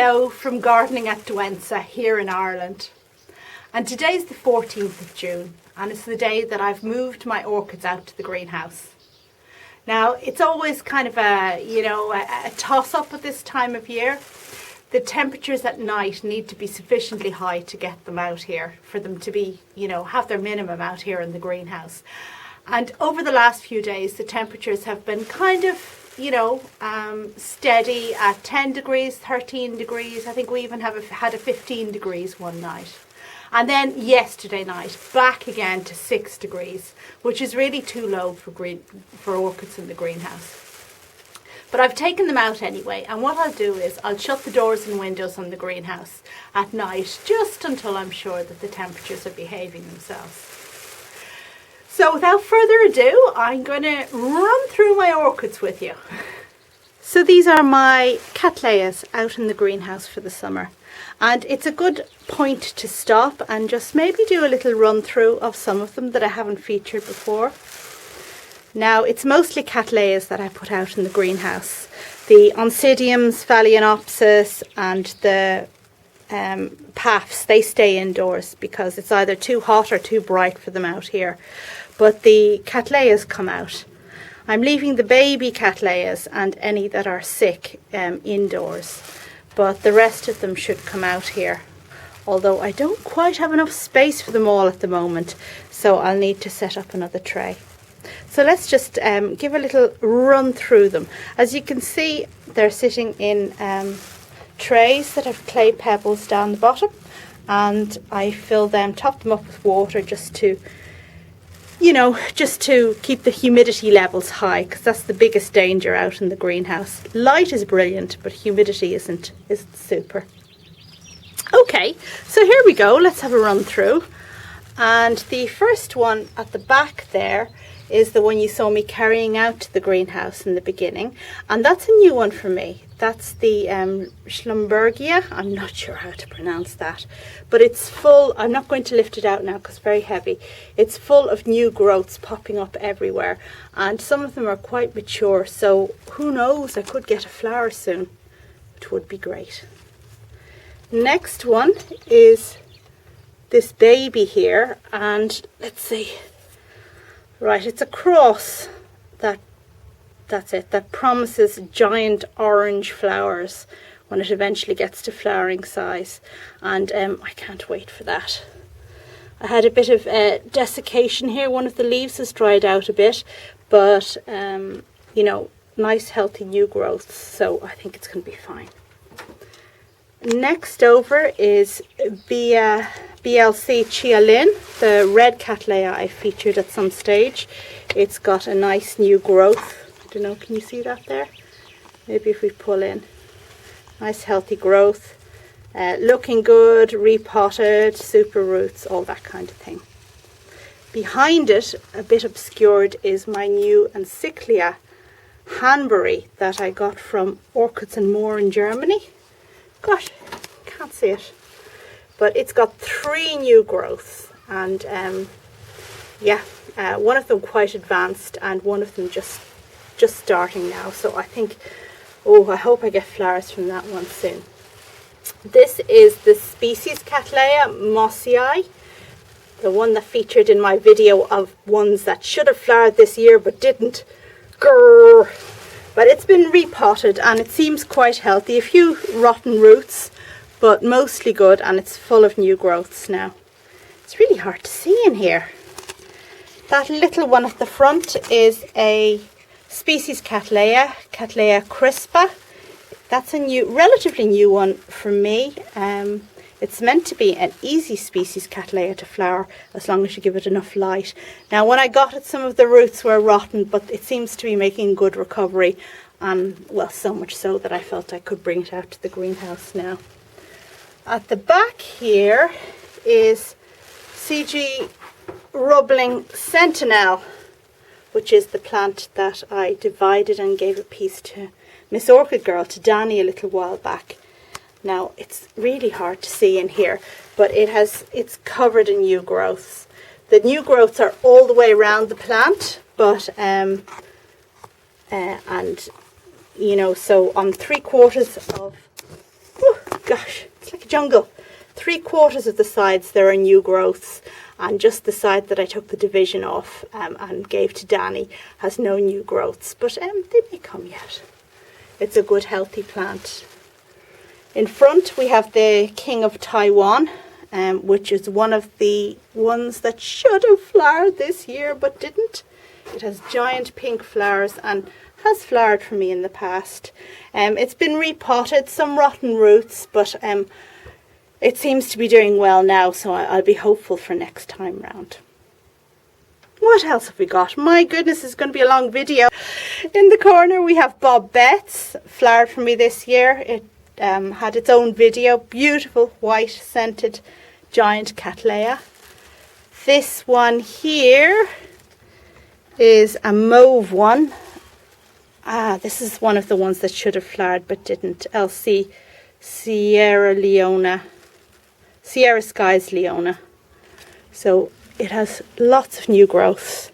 Hello from Gardening at Douentza here in Ireland. And today's the 14th of June and it's the day that I've moved my orchids out to the greenhouse. Now it's always kind of a toss-up at this time of year. The temperatures at night need to be sufficiently high to get them out here, for them to be, have their minimum out here in the greenhouse. And over the last few days the temperatures have been kind of steady at 10 degrees, 13 degrees. I think we even had a 15 degrees one night. And then yesterday night, back again to 6 degrees, which is really too low for orchids in the greenhouse. But I've taken them out anyway, and what I'll do is I'll shut the doors and windows on the greenhouse at night, just until I'm sure that the temperatures are behaving themselves. So without further ado, I'm going to run through my orchids with you. So these are my Cattleyas out in the greenhouse for the summer. And it's a good point to stop and just maybe do a little run through of some of them that I haven't featured before. Now it's mostly Cattleyas that I put out in the greenhouse. The Oncidiums, Phalaenopsis and the Paphs, they stay indoors because it's either too hot or too bright for them out here. But the Cattleyas come out. I'm leaving the baby Cattleyas and any that are sick indoors, but the rest of them should come out here. Although I don't quite have enough space for them all at the moment, so I'll need to set up another tray. So let's just give a little run through them. As you can see, they're sitting in trays that have clay pebbles down the bottom, and I top them up with water just to keep the humidity levels high, because that's the biggest danger out in the greenhouse. Light is brilliant, but humidity isn't super. Okay, so here we go. Let's have a run through. And the first one at the back there is the one you saw me carrying out to the greenhouse in the beginning, and that's a new one for me. That's the Schlumbergia. I'm not sure how to pronounce that, but it's full. I'm not going to lift it out now because it's very heavy. It's full of new growths popping up everywhere, and some of them are quite mature, so who knows, I could get a flower soon, which would be great. Next one is this baby here, and let's see. Right, it's a cross that promises giant orange flowers when it eventually gets to flowering size, and I can't wait for that. I had a bit of desiccation here. One of the leaves has dried out a bit, but nice healthy new growths, so I think it's going to be fine. Next over is BLC Chia, the red Cattleya I featured at some stage. It's got a nice new growth. I don't know, can you see that there? Maybe if we pull in. Nice healthy growth. Looking good, repotted, super roots, all that kind of thing. Behind it, a bit obscured, is my new Encyclia Hanbury that I got from Orchids and More in Germany. Gosh, can't see it. But it's got 3 new growths, and one of them quite advanced and one of them just starting now. So I think, I hope I get flowers from that one soon. This is the species Cattleya mossiae, the one that featured in my video of ones that should have flowered this year but didn't. Grrr. But it's been repotted and it seems quite healthy. A few rotten roots, but mostly good, and it's full of new growths now. It's really hard to see in here. That little one at the front is a species Cattleya, Cattleya crispa. That's a relatively new one for me. It's meant to be an easy species Cattleya to flower as long as you give it enough light. Now when I got it, some of the roots were rotten, but it seems to be making good recovery, and well, so much so that I felt I could bring it out to the greenhouse now. At the back here is CG Roebling Sentinel, which is the plant that I divided and gave a piece to Miss Orchid Girl, to Danny, a little while back. Now it's really hard to see in here, but it's covered in new growths. The new growths are all the way around the plant, but so on 3/4 of gosh, it's like a jungle. 3/4 of the sides there are new growths, and just the side that I took the division off and gave to Danny has no new growths, but they may come yet. It's a good healthy plant. In front we have the King of Taiwan, which is one of the ones that should have flowered this year but didn't. It has giant pink flowers and has flowered for me in the past. It's been repotted, some rotten roots, but it seems to be doing well now, so I'll be hopeful for next time round. What else have we got? My goodness, it's going to be a long video. In the corner we have Bob Betts, flowered for me this year. It had its own video, beautiful white scented giant Cattleya. This one here is a mauve one. This is one of the ones that should have flowered but didn't. Sierra Leone, Sierra Skies Leone. So it has lots of new growths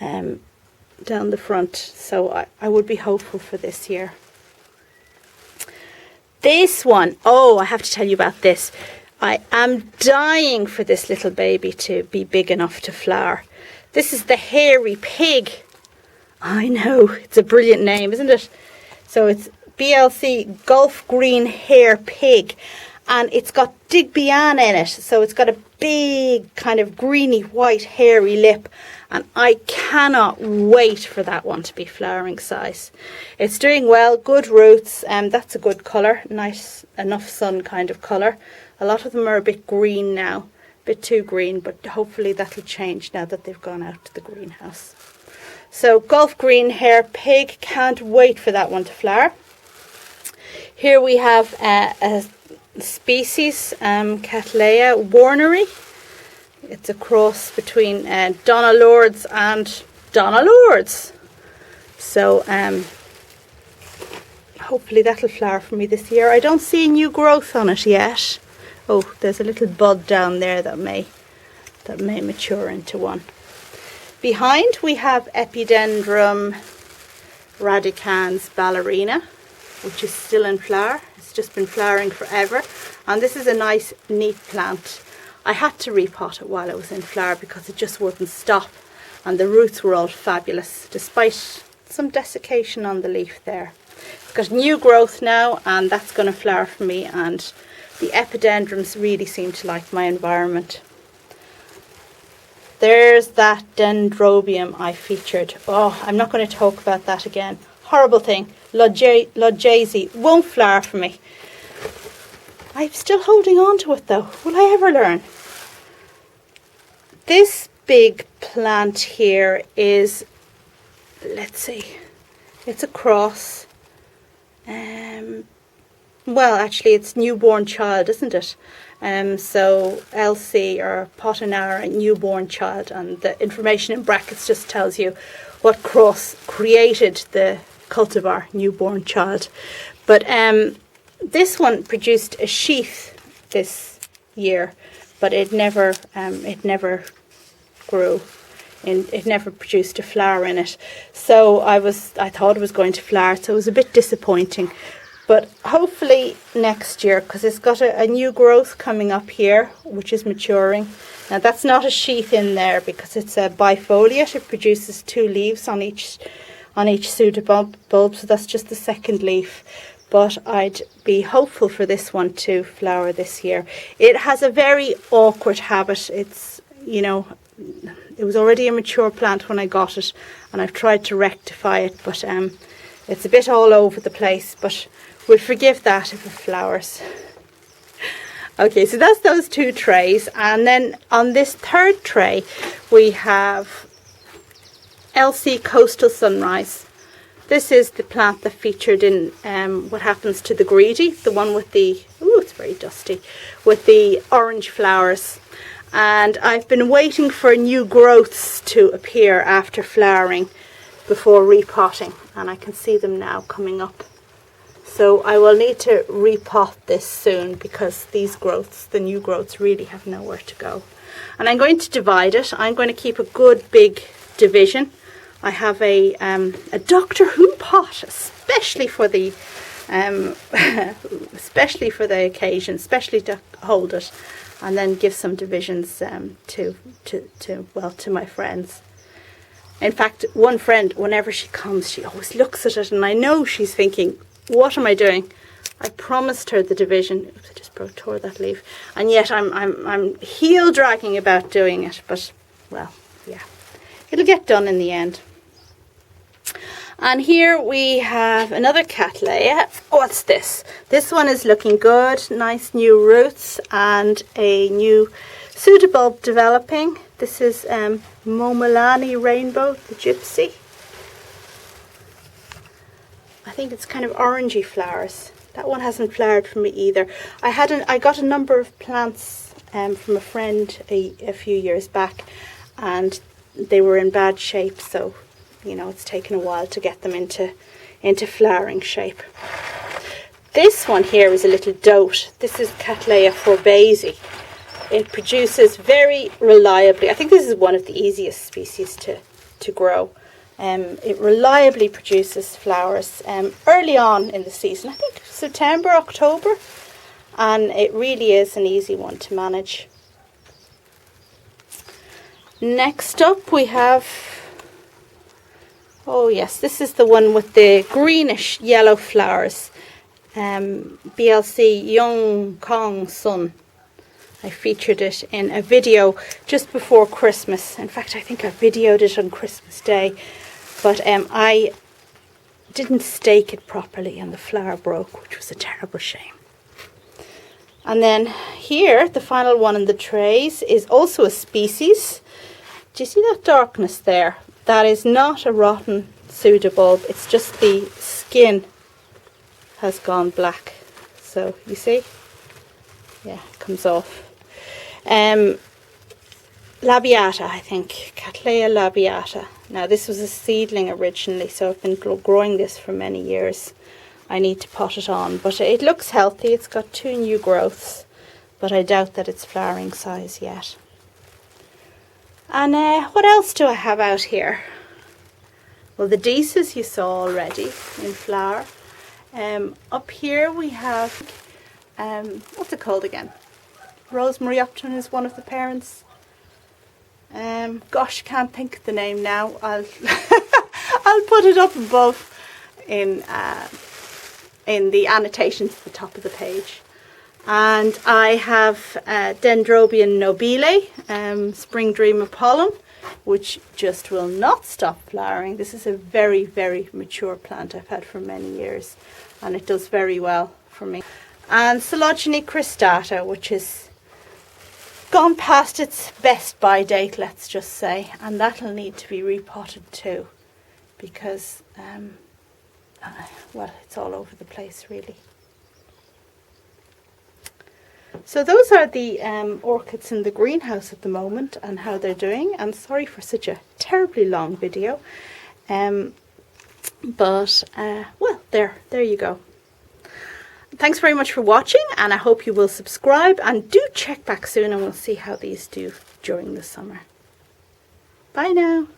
down the front, so I would be hopeful for this year. This one, oh, I have to tell you about this. I am dying for this little baby to be big enough to flower. This is the hairy pig. I know, it's a brilliant name, isn't it? So it's BLC Gulf Green Hair Pig, and it's got Digbian in it, so it's got a big kind of greeny white hairy lip, and I cannot wait for that one to be flowering size. It's doing well, good roots, and that's a good colour, nice enough sun kind of colour. A lot of them are a bit green now, a bit too green, but hopefully that'll change now that they've gone out to the greenhouse. So Gulf Green Hair Pig, can't wait for that one to flower. Here we have a species, Cattleya warneri. It's a cross between Donna Lourdes and Donna Lourdes. So hopefully that'll flower for me this year. I don't see new growth on it yet. Oh, there's a little bud down there that may mature into one. Behind we have Epidendrum radicans ballerina, which is still in flower. It's just been flowering forever, and this is a nice neat plant. I had to repot it while it was in flower because it just wouldn't stop, and the roots were all fabulous despite some desiccation on the leaf there. It's got new growth now, and that's going to flower for me, and the epidendrums really seem to like my environment. There's that Dendrobium I featured. Oh, I'm not going to talk about that again. Horrible thing. Loddigesii won't flower for me. I'm still holding on to it though. Will I ever learn? This big plant here is, let's see, it's a cross. Well, actually it's newborn child, isn't it? So LC or Potinara, newborn child, and the information in brackets just tells you what cross created the cultivar newborn child. But this one produced a sheath this year, but it never grew. It never produced a flower in it. So I thought it was going to flower, so it was a bit disappointing. But hopefully next year, because it's got a new growth coming up here, which is maturing. Now that's not a sheath in there because it's a bifoliate. It produces 2 leaves on each pseudobulb, so that's just the second leaf. But I'd be hopeful for this one to flower this year. It has a very awkward habit. It's, you know, it was already a mature plant when I got it, and I've tried to rectify it, but it's a bit all over the place, but we'll forgive that if it flowers. Okay, so that's those 2 trays, and then on this third tray we have LC Coastal Sunrise. This is the plant that featured in What Happens to the Greedy, the one with the, ooh, it's very dusty, with the orange flowers. And I've been waiting for new growths to appear after flowering before repotting, and I can see them now coming up. So I will need to repot this soon because these growths, the new growths, really have nowhere to go. And I'm going to divide it. I'm going to keep a good big division. I have a Doctor Who pot, especially for the especially for the occasion, especially to hold it, and then give some divisions to my friends. In fact, one friend, whenever she comes, she always looks at it, and I know she's thinking, what am I doing? I promised her the division. Oops, I just tore that leaf, and yet I'm heel dragging about doing it. But well, yeah, it'll get done in the end. And here we have another Cattleya. What's this? This one is looking good. Nice new roots and a new pseudobulb developing. This is Momilani Rainbow, the Gypsy. I think it's kind of orangey flowers. That one hasn't flowered for me either. I got a number of plants from a friend a few years back, and they were in bad shape, so you know it's taken a while to get them into flowering shape. This one here is a little dote. This is Cattleya forbesii. It produces very reliably. I think this is one of the easiest species to grow. It reliably produces flowers early on in the season. I think September, October, and it really is an easy one to manage. Next up we have, oh yes, this is the one with the greenish yellow flowers. BLC Young Kong Sun. I featured it in a video just before Christmas. In fact, I think I videoed it on Christmas Day, but I didn't stake it properly and the flower broke, which was a terrible shame. And then here, the final one in the trays is also a species. Do you see that darkness there? That is not a rotten pseudobulb, it's just the skin has gone black. So you see? Yeah, it comes off. Labiata, I think. Cattleya labiata. Now this was a seedling originally, so I've been growing this for many years. I need to pot it on, but it looks healthy. It's got 2 new growths, but I doubt that it's flowering size yet. And what else do I have out here? Well, the Deces you saw already in flower. Up here we have, what's it called again? Rosemary Upton is one of the parents. Gosh, can't think of the name now. I'll I'll put it up above in the annotations at the top of the page. And I have Dendrobium nobile, Spring Dream Apollon, which just will not stop flowering. This is a very, very mature plant I've had for many years, and it does very well for me. And Coelogyne cristata, which is gone past its best by date, let's just say, and that'll need to be repotted too, because well, it's all over the place really. So those are the orchids in the greenhouse at the moment and how they're doing. And sorry for such a terribly long video, but well, there you go. Thanks very much for watching, and I hope you will subscribe, and do check back soon and we'll see how these do during the summer. Bye now.